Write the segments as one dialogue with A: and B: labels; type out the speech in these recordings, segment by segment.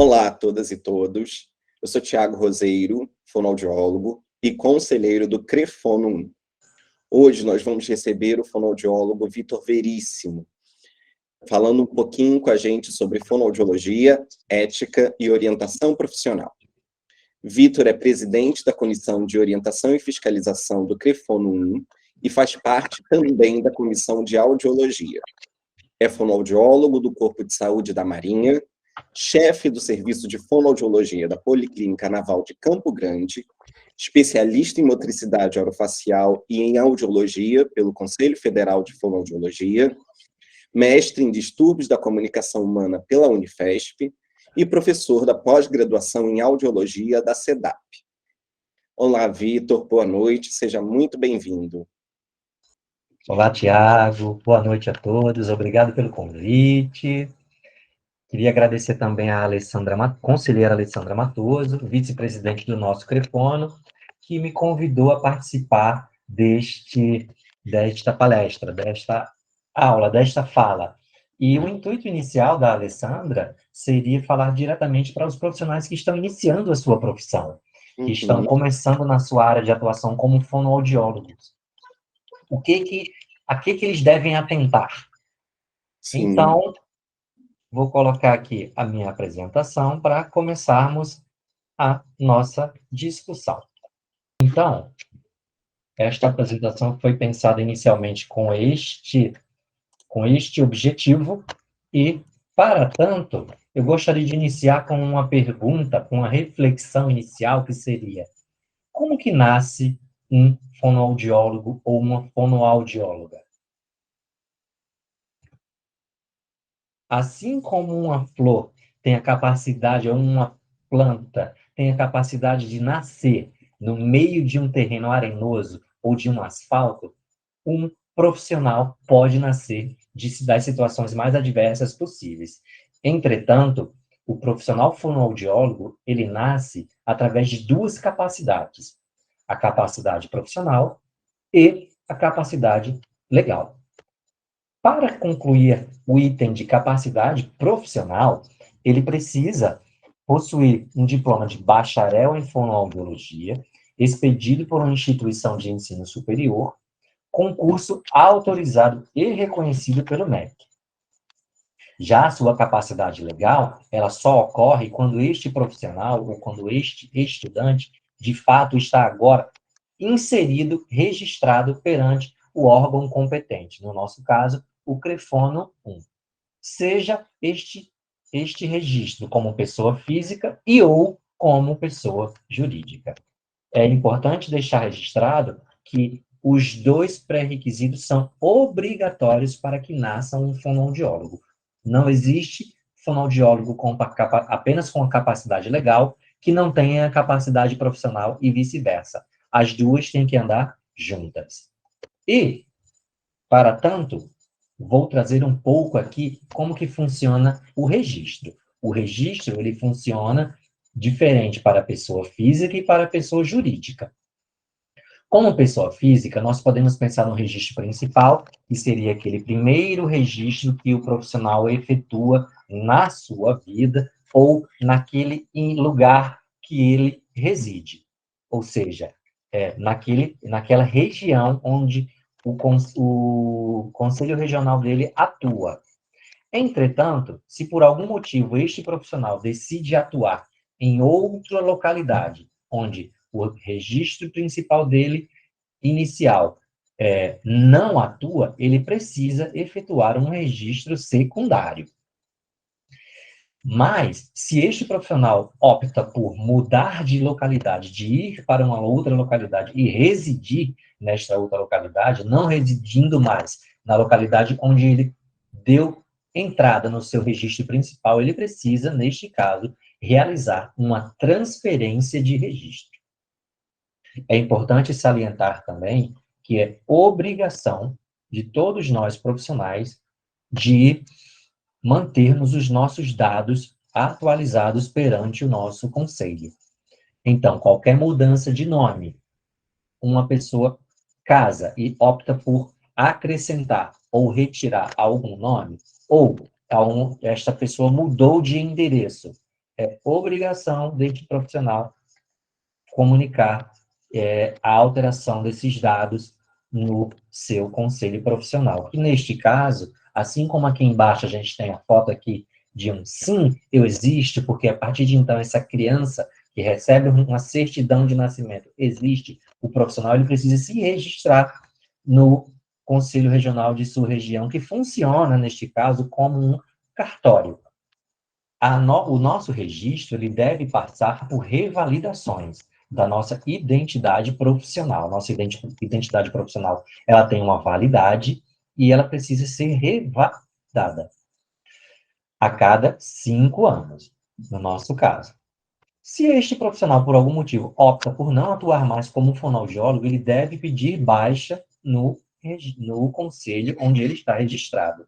A: Olá a todas e todos. Eu sou Tiago Roseiro, fonoaudiólogo e conselheiro do CREFONO 1. Hoje nós vamos receber o fonoaudiólogo Vitor Veríssimo, falando um pouquinho com a gente sobre fonoaudiologia, ética e orientação profissional. Vitor é presidente da Comissão de Orientação e Fiscalização do CREFONO 1 e faz parte também da Comissão de Audiologia. É fonoaudiólogo do Corpo de Saúde da Marinha, chefe do Serviço de Fonoaudiologia da Policlínica Naval de Campo Grande, especialista em motricidade orofacial e em audiologia pelo Conselho Federal de Fonoaudiologia, mestre em distúrbios da comunicação humana pela Unifesp e professor da pós-graduação em audiologia da CEDAP. Olá, Vitor, boa noite, seja muito bem-vindo.
B: Olá, Tiago, boa noite a todos, obrigado pelo convite. Queria agradecer também à conselheira Alessandra Matoso, vice-presidente do nosso CREFONO, que me convidou a participar desta palestra, desta aula, desta fala. E o intuito inicial da Alessandra seria falar diretamente para os profissionais que estão iniciando a sua profissão, que estão começando na sua área de atuação como fonoaudiólogos. A que eles devem atentar? Sim. Então, vou colocar aqui a minha apresentação para começarmos a nossa discussão. Então, esta apresentação foi pensada inicialmente com este objetivo e, para tanto, eu gostaria de iniciar com uma pergunta, com uma reflexão inicial que seria: como que nasce um fonoaudiólogo ou uma fonoaudióloga? Assim como uma flor tem a capacidade, ou uma planta tem a capacidade de nascer no meio de um terreno arenoso ou de um asfalto, um profissional pode nascer das situações mais adversas possíveis. Entretanto, o profissional fonoaudiólogo, ele nasce através de duas capacidades: a capacidade profissional e a capacidade legal. Para concluir o item de capacidade profissional, ele precisa possuir um diploma de bacharel em fonoaudiologia, expedido por uma instituição de ensino superior, concurso autorizado e reconhecido pelo MEC. Já a sua capacidade legal, ela só ocorre quando este profissional ou quando este estudante, de fato, está agora inserido, registrado perante o órgão competente, no nosso caso, o CREFONO 1. Seja este registro como pessoa física e ou como pessoa jurídica. É importante deixar registrado que os dois pré-requisitos são obrigatórios para que nasça um fonoaudiólogo. Não existe fonoaudiólogo apenas com a capacidade legal que não tenha a capacidade profissional e vice-versa. As duas têm que andar juntas. E, para tanto, vou trazer um pouco aqui como que funciona o registro. O registro, ele funciona diferente para a pessoa física e para a pessoa jurídica. Como pessoa física, nós podemos pensar no registro principal, que seria aquele primeiro registro que o profissional efetua na sua vida ou naquele lugar que ele reside. Ou seja, naquela região onde o conselho regional dele atua. Entretanto, se por algum motivo este profissional decide atuar em outra localidade, onde o registro principal dele, inicial, não atua, ele precisa efetuar um registro secundário. Mas, se este profissional opta por mudar de localidade, de ir para uma outra localidade e residir nesta outra localidade, não residindo mais na localidade onde ele deu entrada no seu registro principal, ele precisa, neste caso, realizar uma transferência de registro. É importante salientar também que é obrigação de todos nós profissionais de mantermos os nossos dados atualizados perante o nosso conselho. Então, qualquer mudança de nome, uma pessoa casa e opta por acrescentar ou retirar algum nome, ou esta pessoa mudou de endereço, é obrigação deste profissional comunicar a alteração desses dados no seu conselho profissional. E neste caso, assim como aqui embaixo a gente tem a foto aqui de um sim, eu existo, porque a partir de então essa criança que recebe uma certidão de nascimento existe, o profissional ele precisa se registrar no Conselho Regional de sua região, que funciona, neste caso, como um cartório. O nosso registro ele deve passar por revalidações da nossa identidade profissional. Nossa identidade profissional ela tem uma validade e ela precisa ser revalidada a cada 5 anos, no nosso caso. Se este profissional, por algum motivo, opta por não atuar mais como fonoaudiólogo, ele deve pedir baixa no conselho onde ele está registrado.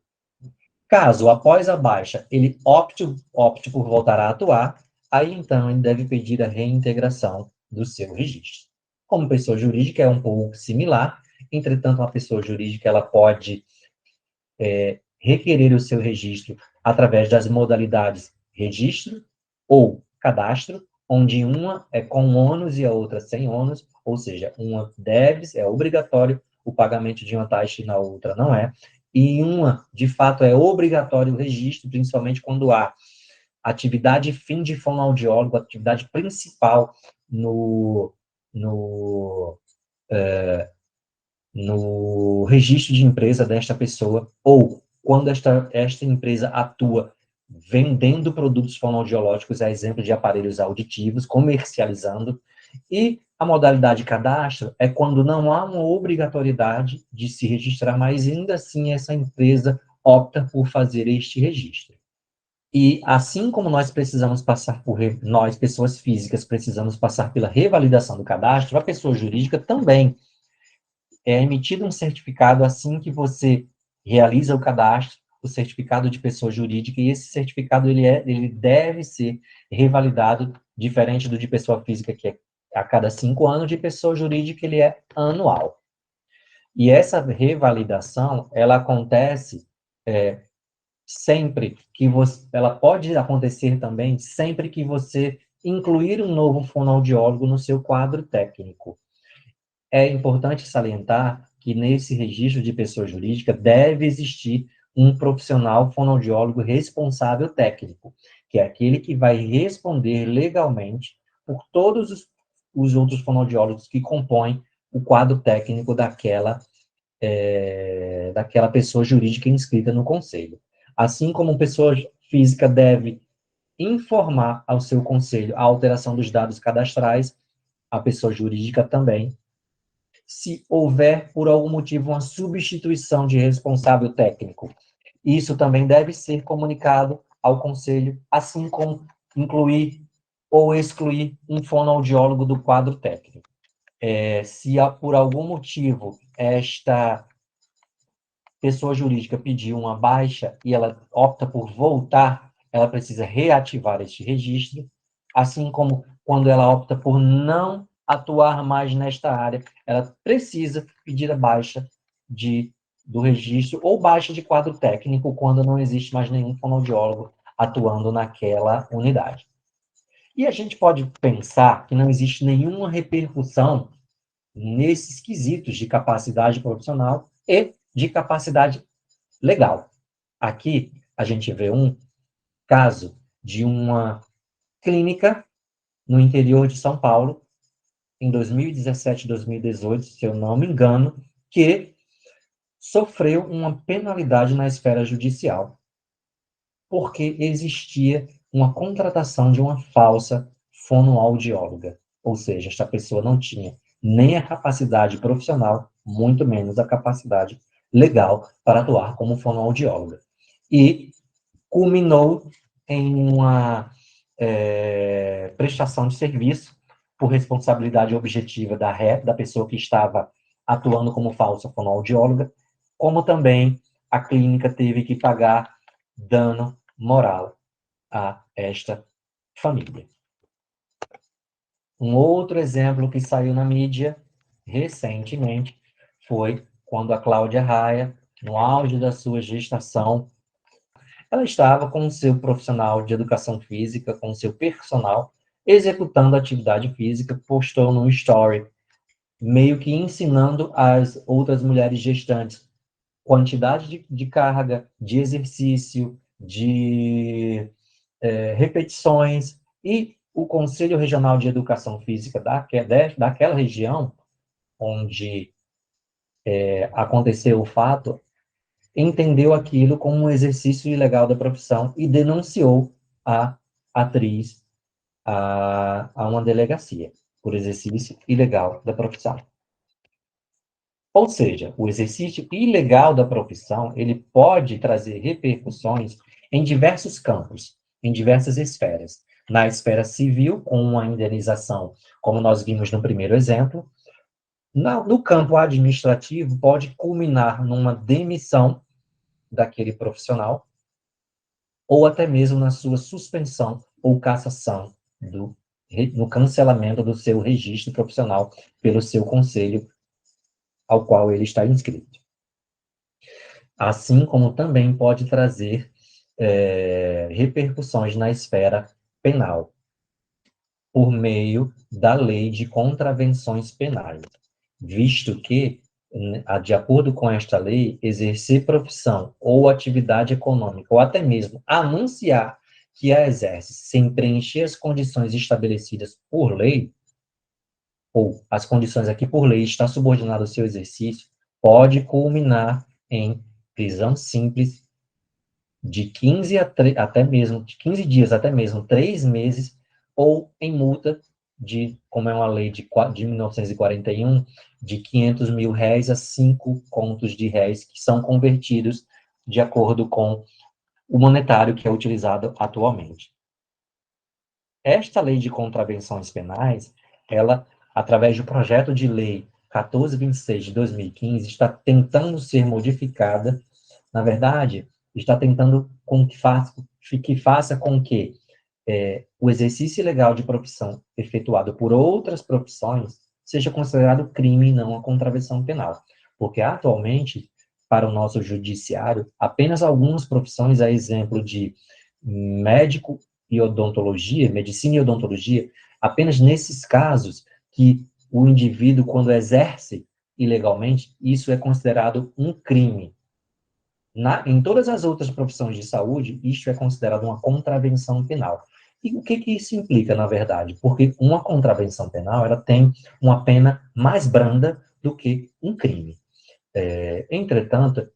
B: Caso, após a baixa, ele opte por voltar a atuar, aí então ele deve pedir a reintegração do seu registro. Como pessoa jurídica é um pouco similar, entretanto, uma pessoa jurídica ela pode requerer o seu registro através das modalidades registro ou cadastro, onde uma é com ônus e a outra sem ônus, ou seja, uma é obrigatório o pagamento de uma taxa e na outra não é, e uma, de fato, é obrigatório o registro, principalmente quando há atividade fim de fonoaudiólogo, atividade principal no, no, no registro de empresa desta pessoa, ou quando esta empresa atua vendendo produtos fonoaudiológicos, a exemplo de aparelhos auditivos, comercializando, e a modalidade cadastro é quando não há uma obrigatoriedade de se registrar, mas ainda assim essa empresa opta por fazer este registro. E assim como nós precisamos passar por, nós, pessoas físicas, precisamos passar pela revalidação do cadastro, a pessoa jurídica também é emitido um certificado assim que você realiza o cadastro, o certificado de pessoa jurídica, e esse certificado ele deve ser revalidado, diferente do de pessoa física, que é a cada 5 anos, de pessoa jurídica ele é anual. E essa revalidação, ela acontece sempre que você, ela pode acontecer também sempre que você incluir um novo fonoaudiólogo no seu quadro técnico. É importante salientar que nesse registro de pessoa jurídica deve existir um profissional fonoaudiólogo responsável técnico, que é aquele que vai responder legalmente por todos os outros fonoaudiólogos que compõem o quadro técnico daquela pessoa jurídica inscrita no conselho. Assim como pessoa física deve informar ao seu conselho a alteração dos dados cadastrais, a pessoa jurídica também, se houver, por algum motivo, uma substituição de responsável técnico. Isso também deve ser comunicado ao conselho, assim como incluir ou excluir um fonoaudiólogo do quadro técnico. Se por algum motivo esta pessoa jurídica pedir uma baixa e ela opta por voltar, ela precisa reativar este registro, assim como quando ela opta por não atuar mais nesta área, ela precisa pedir a baixa do registro ou baixa de quadro técnico quando não existe mais nenhum fonoaudiólogo atuando naquela unidade. E a gente pode pensar que não existe nenhuma repercussão nesses quesitos de capacidade profissional e de capacidade legal. Aqui a gente vê um caso de uma clínica no interior de São Paulo, em 2017, 2018, se eu não me engano, que sofreu uma penalidade na esfera judicial, porque existia uma contratação de uma falsa fonoaudióloga. Ou seja, esta pessoa não tinha nem a capacidade profissional, muito menos a capacidade legal para atuar como fonoaudióloga. E culminou em uma prestação de serviço por responsabilidade objetiva da pessoa que estava atuando como falsa fonoaudióloga, como também a clínica teve que pagar dano moral a esta família. Um outro exemplo que saiu na mídia recentemente foi quando a Cláudia Raia, no auge da sua gestação, ela estava com o seu profissional de educação física, com o seu personal, executando atividade física, postou no story, meio que ensinando as outras mulheres gestantes quantidade de carga, de exercício, de repetições, e o Conselho Regional de Educação Física daquela região onde aconteceu o fato, entendeu aquilo como um exercício ilegal da profissão e denunciou a atriz a uma delegacia por exercício ilegal da profissão. Ou seja, o exercício ilegal da profissão, ele pode trazer repercussões em diversos campos, em diversas esferas. Na esfera civil, com uma indenização, como nós vimos no primeiro exemplo. No campo administrativo, pode culminar numa demissão daquele profissional, ou até mesmo na sua suspensão ou cassação, no cancelamento do seu registro profissional pelo seu conselho ao qual ele está inscrito. Assim como também pode trazer repercussões na esfera penal, por meio da lei de contravenções penais, visto que, de acordo com esta lei, exercer profissão ou atividade econômica, ou até mesmo anunciar que a exerce sem preencher as condições estabelecidas por lei, ou as condições aqui por lei está subordinado ao seu exercício, pode culminar em prisão simples de 15 dias até mesmo 3 meses, ou em multa como é uma lei de 1941, de R$500 mil a 5 contos de réis, que são convertidos de acordo com o monetário que é utilizado atualmente. Esta lei de contravenções penais, ela, através do projeto de lei 1426 de 2015, está tentando ser modificada, na verdade, está tentando que faça com que o exercício ilegal de profissão efetuado por outras profissões seja considerado crime e não a contravenção penal. Porque, atualmente, para o nosso judiciário, apenas algumas profissões, a exemplo de médico e odontologia, medicina e odontologia, apenas nesses casos que o indivíduo, quando exerce ilegalmente, isso é considerado um crime. Em todas as outras profissões de saúde, isso é considerado uma contravenção penal. E o que isso implica, na verdade? Porque uma contravenção penal, ela tem uma pena mais branda do que um crime. Entretanto,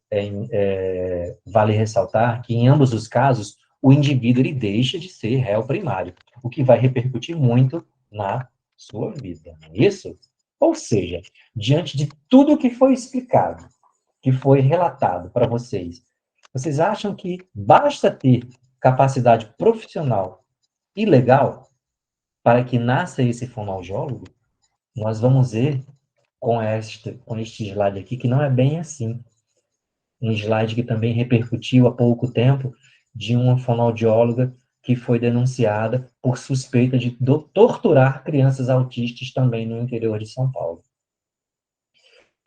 B: vale ressaltar que, em ambos os casos, o indivíduo ele deixa de ser réu primário, o que vai repercutir muito na sua vida, não é isso? Ou seja, diante de tudo o que foi explicado, que foi relatado para vocês, vocês acham que basta ter capacidade profissional e legal para que nasça esse fonoaudiólogo? Nós vamos ver com este slide aqui que não é bem assim. Um slide que também repercutiu há pouco tempo de uma fonoaudióloga que foi denunciada por suspeita de torturar crianças autistas também no interior de São Paulo.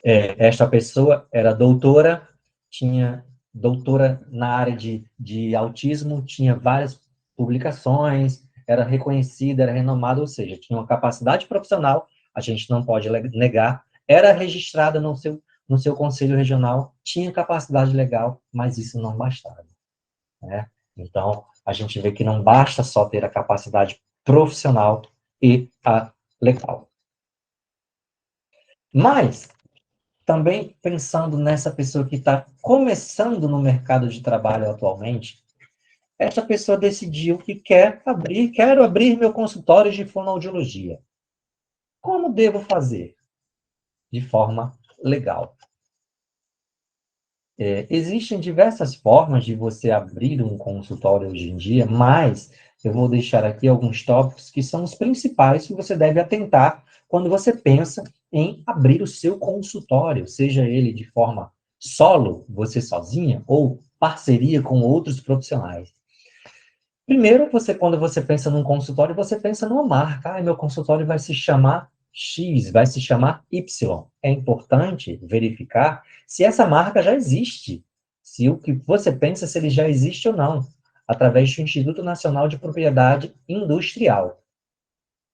B: Esta pessoa era doutora, tinha doutora na área de autismo, tinha várias publicações, era reconhecida, era renomada, ou seja, tinha uma capacidade profissional, a gente não pode negar, era registrada no seu conselho regional, tinha capacidade legal, mas isso não bastava, né? Então, a gente vê que não basta só ter a capacidade profissional e a legal. Mas, também pensando nessa pessoa que está começando no mercado de trabalho atualmente, essa pessoa decidiu que quero abrir meu consultório de fonoaudiologia. Como devo fazer? De forma legal. Existem diversas formas de você abrir um consultório hoje em dia, mas eu vou deixar aqui alguns tópicos que são os principais que você deve atentar quando você pensa em abrir o seu consultório, seja ele de forma solo, você sozinha, ou parceria com outros profissionais. Primeiro, quando você pensa num consultório, você pensa numa marca. Meu consultório vai se chamar X, vai se chamar Y. É importante verificar se essa marca já existe, se o que você pensa, se ele já existe ou não, através do Instituto Nacional de Propriedade Industrial.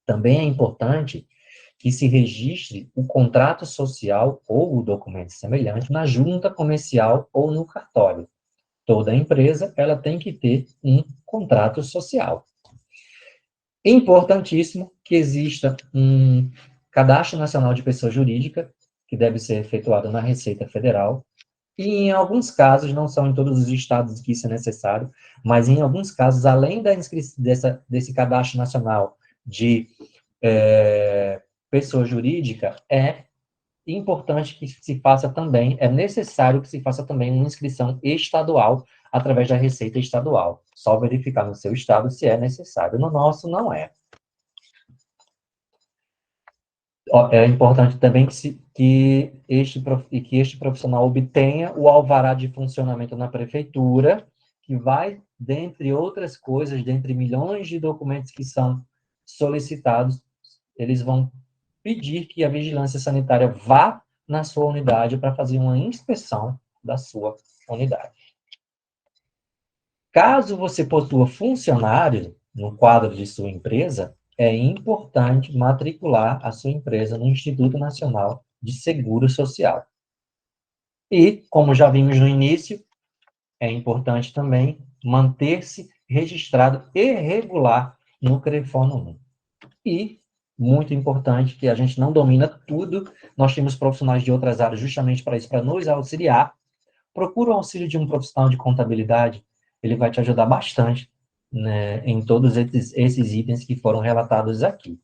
B: Também é importante que se registre o contrato social ou o documento semelhante na junta comercial ou no cartório. Toda empresa, ela tem que ter um contrato social. Importantíssimo que exista um cadastro nacional de pessoa jurídica, que deve ser efetuado na Receita Federal, e em alguns casos, não são em todos os estados que isso é necessário, mas em alguns casos, além desse cadastro nacional de pessoa jurídica, é importante que se faça também, é necessário que se faça também uma inscrição estadual através da Receita Estadual. Só verificar no seu estado se é necessário. No nosso, não é. É importante também que este profissional obtenha o alvará de funcionamento na prefeitura, que vai, dentre outras coisas, dentre milhões de documentos que são solicitados, eles vão pedir que a vigilância sanitária vá na sua unidade para fazer uma inspeção da sua unidade. Caso você possua funcionário no quadro de sua empresa, é importante matricular a sua empresa no Instituto Nacional de Seguro Social. E, como já vimos no início, é importante também manter-se registrado e regular no CREFONO 1. E, muito importante, que a gente não domina tudo, nós temos profissionais de outras áreas justamente para isso, para nos auxiliar. Procura o auxílio de um profissional de contabilidade, ele vai te ajudar bastante, né, em todos esses itens que foram relatados aqui.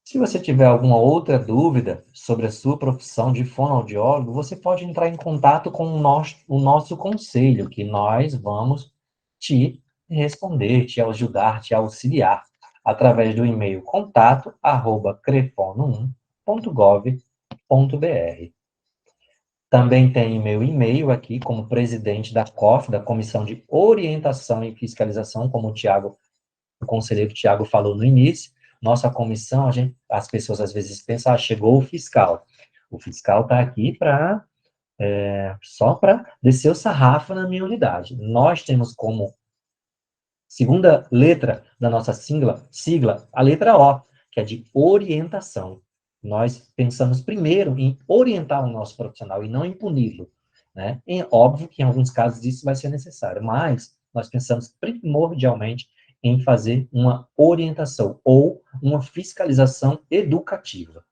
B: Se você tiver alguma outra dúvida sobre a sua profissão de fonoaudiólogo, você pode entrar em contato com o nosso conselho, que nós vamos te responder, te ajudar, te auxiliar, através do e-mail contato@crefono1.gov.br. Também tem meu e-mail aqui, como presidente da COF, da Comissão de Orientação e Fiscalização, como o conselheiro Tiago falou no início. Nossa comissão, as pessoas às vezes pensam, chegou o fiscal. O fiscal está aqui só para descer o sarrafo na minha unidade. Nós temos como segunda letra da nossa sigla a letra O, que é de orientação. Nós pensamos primeiro em orientar o nosso profissional e não em puni-lo, né? É óbvio que em alguns casos isso vai ser necessário, mas nós pensamos primordialmente em fazer uma orientação ou uma fiscalização educativa,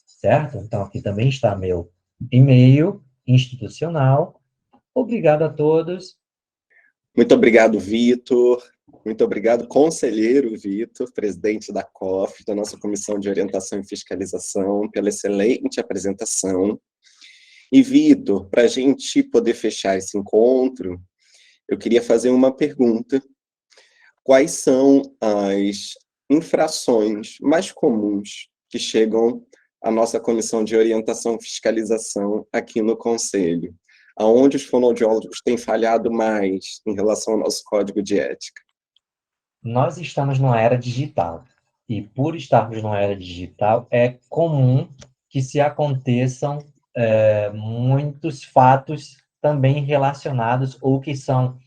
B: certo? Então, aqui também está meu e-mail institucional. Obrigado a todos.
A: Muito obrigado, Vitor. Muito obrigado, conselheiro Vitor, presidente da COF, da nossa Comissão de Orientação e Fiscalização, pela excelente apresentação. E, Vitor, para a gente poder fechar esse encontro, eu queria fazer uma pergunta. Quais são as infrações mais comuns que chegam à nossa Comissão de Orientação e Fiscalização aqui no Conselho? Aonde os fonoaudiólogos têm falhado mais em relação ao nosso código de ética?
B: Nós estamos numa era digital, e por estarmos numa era digital, é comum que se aconteçam muitos fatos também relacionados ou que são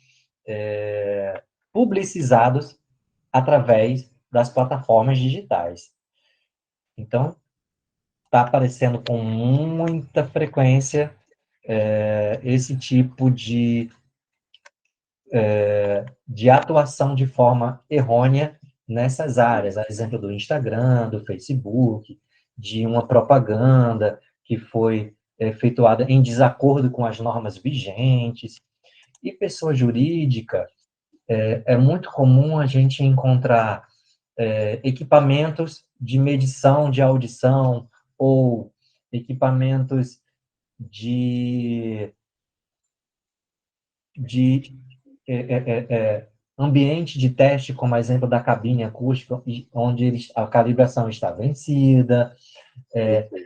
B: publicizados através das plataformas digitais. Então, está aparecendo com muita frequência esse tipo de atuação de forma errônea nessas áreas, a exemplo do Instagram, do Facebook, de uma propaganda que foi efetuada em desacordo com as normas vigentes. E pessoa jurídica, é muito comum a gente encontrar equipamentos de medição de audição ou equipamentos de ambiente de teste, como exemplo da cabine acústica, onde a calibração está vencida,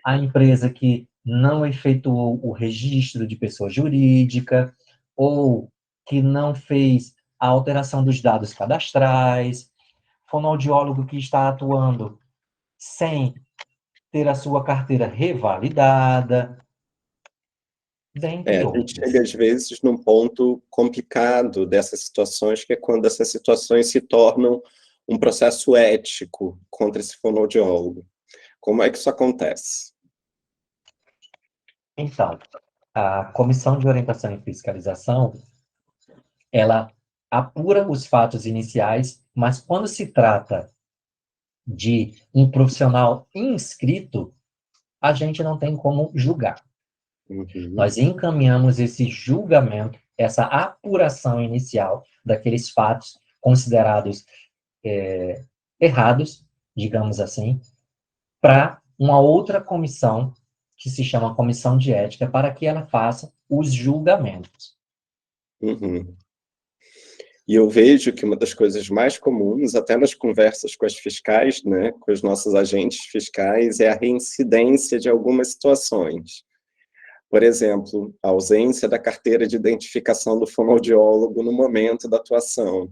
B: a empresa que não efetuou o registro de pessoa jurídica, ou que não fez a alteração dos dados cadastrais, fonoaudiólogo que está atuando sem ter a sua carteira revalidada. dentre
A: A gente
B: outras.
A: chega, às vezes, num ponto complicado dessas situações, que é quando essas situações se tornam um processo ético contra esse fonoaudiólogo. Como é que isso acontece?
B: Então, a Comissão de Orientação e Fiscalização, ela apura os fatos iniciais, mas quando se trata de um profissional inscrito, a gente não tem como julgar.
A: Uhum,
B: Nós encaminhamos esse julgamento, essa apuração inicial daqueles fatos considerados errados, digamos assim, para uma outra comissão, que se chama Comissão de Ética, para que ela faça os julgamentos.
A: uhum. E eu vejo que uma das coisas mais comuns, até nas conversas com as fiscais, né, com os nossos agentes fiscais, é a reincidência de algumas situações. Por exemplo, a ausência da carteira de identificação do fonoaudiólogo no momento da atuação.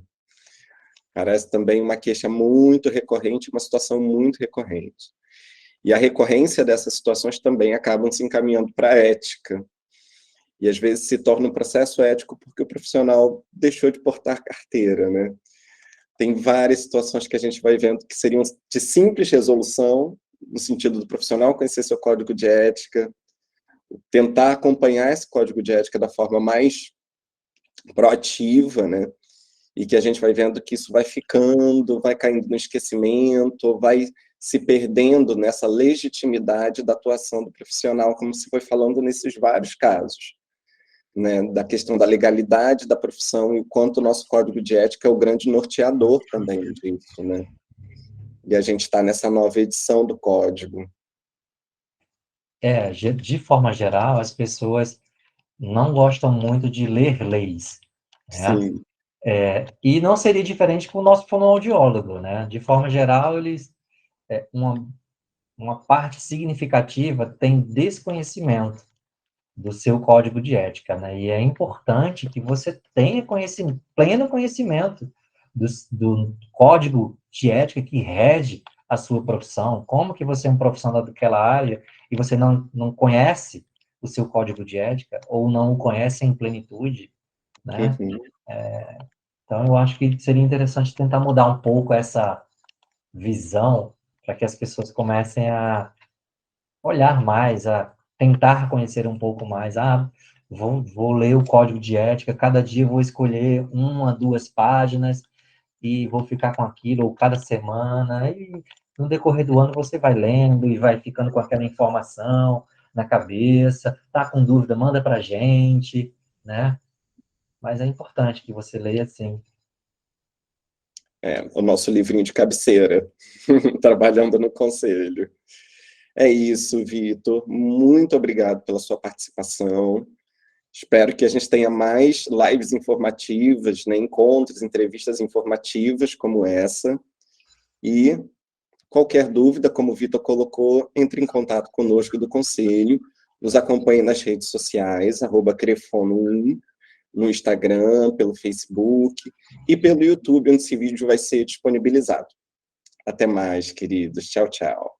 A: Parece também uma queixa muito recorrente, uma situação muito recorrente. E a recorrência dessas situações também acabam se encaminhando para a ética. E às vezes se torna um processo ético porque o profissional deixou de portar carteira, né? Tem várias situações que a gente vai vendo que seriam de simples resolução, no sentido do profissional conhecer seu código de ética, tentar acompanhar esse código de ética da forma mais proativa, né? E que a gente vai vendo que isso vai ficando, vai caindo no esquecimento, vai se perdendo nessa legitimidade da atuação do profissional, como se foi falando nesses vários casos, né? Da questão da legalidade da profissão e o quanto o nosso código de ética é o grande norteador também disso, né? E a gente está nessa nova edição do código.
B: De forma geral, as pessoas não gostam muito de ler leis, né?
A: Sim.
B: E não seria diferente com o nosso fonoaudiólogo, né? De forma geral, uma parte significativa tem desconhecimento do seu código de ética, né? E é importante que você tenha pleno conhecimento do código de ética que rege a sua profissão. Como que você é um profissional daquela área e você não conhece o seu código de ética ou não o conhece em plenitude, né?
A: Uhum.
B: Então, eu acho que seria interessante tentar mudar um pouco essa visão para que as pessoas comecem a olhar mais, a tentar conhecer um pouco mais. Vou ler o código de ética, cada dia vou escolher uma, duas páginas e vou ficar com aquilo, ou cada semana, e no decorrer do ano você vai lendo e vai ficando com aquela informação na cabeça, tá com dúvida, manda pra gente, né? Mas é importante que você leia assim.
A: O nosso livrinho de cabeceira, trabalhando no conselho. É isso, Vitor. Muito obrigado pela sua participação. Espero que a gente tenha mais lives informativas, né, encontros, entrevistas informativas como essa. E qualquer dúvida, como o Vitor colocou, entre em contato conosco do Conselho, nos acompanhe nas redes sociais, @crefono1, no Instagram, pelo Facebook e pelo YouTube, onde esse vídeo vai ser disponibilizado. Até mais, queridos. Tchau, tchau.